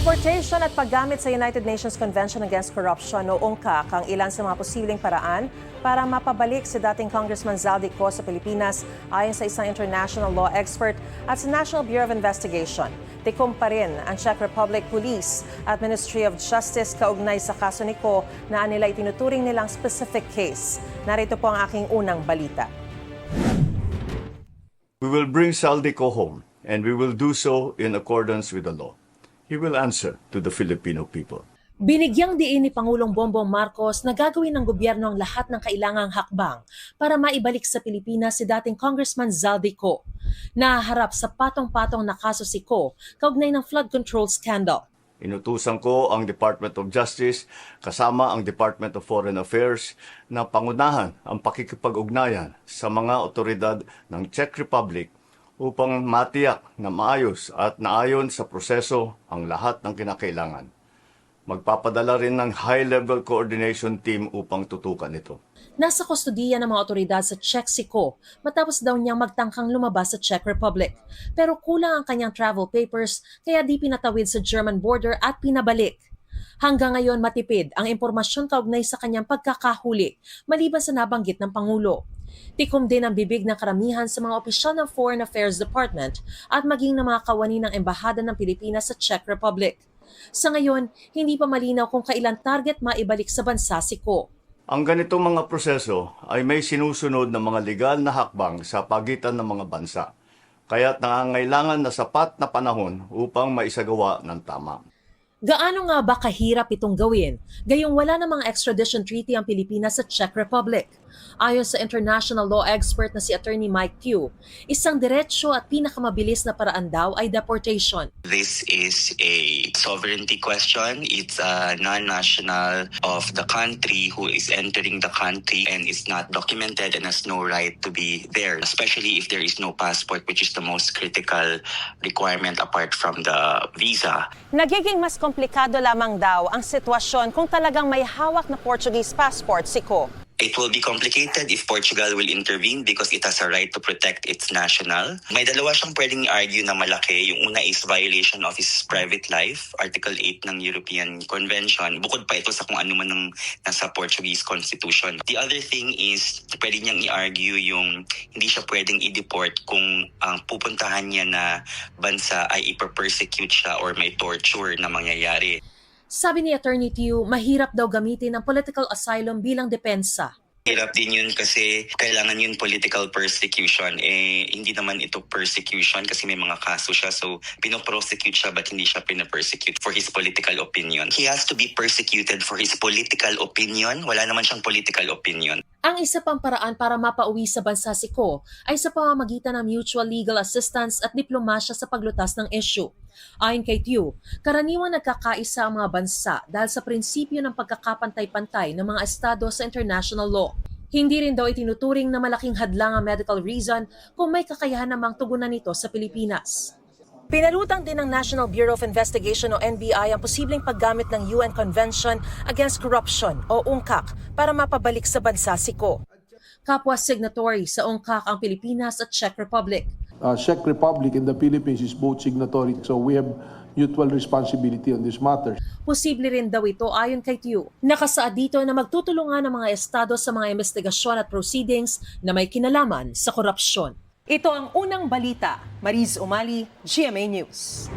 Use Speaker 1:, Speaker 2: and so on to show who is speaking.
Speaker 1: Deportation at paggamit sa United Nations Convention Against Corruption o UNCAC ang ilan sa mga posibleng paraan para mapabalik si dating Congressman Zaldico sa Pilipinas ayon sa isang international law expert at sa National Bureau of Investigation. Tikom pa rin ang Czech Republic Police at Ministry of Justice kaugnay sa kaso ni Ko na nila itinuturing nilang specific case. Narito po ang aking unang balita.
Speaker 2: We will bring Zaldico home and we will do so in accordance with the law. He will answer to the Filipino people.
Speaker 1: Binigyang diin ni Pangulong Bongbong Marcos na gagawin ng gobyerno ang lahat ng kailangang hakbang para maibalik sa Pilipinas si dating Congressman Zaldico. Nahaharap sa patong-patong na kaso si Ko kaugnay ng flood control scandal.
Speaker 2: Inutusan ko ang Department of Justice kasama ang Department of Foreign Affairs na pangunahan ang pakikipag-ugnayan sa mga otoridad ng Czech Republic upang matiyak na maayos at naayon sa proseso ang lahat ng kinakailangan. Magpapadala rin ng high-level coordination team upang tutukan ito.
Speaker 1: Nasa kustodiya ng mga otoridad sa Czech si Ko matapos daw niyang magtangkang lumabas sa Czech Republic. Pero kulang ang kanyang travel papers kaya di pinatawid sa German border at pinabalik. Hanggang ngayon matipid ang impormasyon kaugnay sa kanyang pagkakahuli maliban sa nabanggit ng Pangulo. Tikom din ang bibig ng karamihan sa mga opisyal ng Foreign Affairs Department at maging ng mga kawani ng Embahada ng Pilipinas sa Czech Republic. Sa ngayon, hindi pa malinaw kung kailan target maibalik sa bansa si Ko.
Speaker 2: Ang ganitong mga proseso ay may sinusunod na mga legal na hakbang sa pagitan ng mga bansa, kaya't nangangailangan na sapat na panahon upang maisagawa ng tama.
Speaker 1: Gaano nga ba kahirap itong gawin, gayong wala namang extradition treaty ang Pilipinas sa Czech Republic? Ayon sa international law expert na si Attorney Mike Q, isang diretsyo at pinakamabilis na paraan daw ay deportation.
Speaker 3: This is a sovereignty question. It's a non-national of the country who is entering the country and is not documented and has no right to be there, especially if there is no passport, which is the most critical requirement apart from the visa.
Speaker 1: Nagiging mas komplikado lamang daw ang sitwasyon kung talagang may hawak na Portuguese passport si Ko.
Speaker 3: It will be complicated if Portugal will intervene because it has a right to protect its national. May dalawa siyang pwedeng argue na malaki. Yung una is violation of his private life, Article 8 ng European Convention. Bukod pa ito sa kung ano man ng nasa Portuguese Constitution. The other thing is, pwede niyang i-argue yung hindi siya pwedeng i-deport kung ang pupuntahan niya na bansa ay iper-persecute siya or may torture na mangyayari.
Speaker 1: Sabi ni Attorney Tiu, mahirap daw gamitin ang political asylum bilang depensa.
Speaker 3: Hirap din yun kasi kailangan yun political persecution. Hindi naman ito persecution kasi may mga kaso siya. So, pinoprosecute siya but hindi siya pinapersecute for his political opinion. He has to be persecuted for his political opinion. Wala naman siyang political opinion.
Speaker 1: Ang isa pang paraan para mapauwi sa bansa si Ko ay sa pamamagitan ng mutual legal assistance at diplomasya sa paglutas ng issue. Ayon kay Tiu, karaniwang nagkakaisa ang mga bansa dahil sa prinsipyo ng pagkakapantay-pantay ng mga estado sa international law. Hindi rin daw itinuturing na malaking hadlang ang medical reason kung may kakayahan namang tugunan nito sa Pilipinas. Pinalutang din ng National Bureau of Investigation o NBI ang posibleng paggamit ng UN Convention Against Corruption o UNCAC para mapabalik sa bansa si Ko. Kapwa signatory sa UNCAC ang Pilipinas at Czech Republic.
Speaker 4: Czech Republic and the Philippines is both signatory, so we have mutual responsibility on this matter.
Speaker 1: Posible rin daw ito ayon kay Tiu. Nakasaad dito na magtutulungan ng mga estado sa mga investigasyon at proceedings na may kinalaman sa korupsyon. Ito ang unang balita. Mariz Umali, GMA News.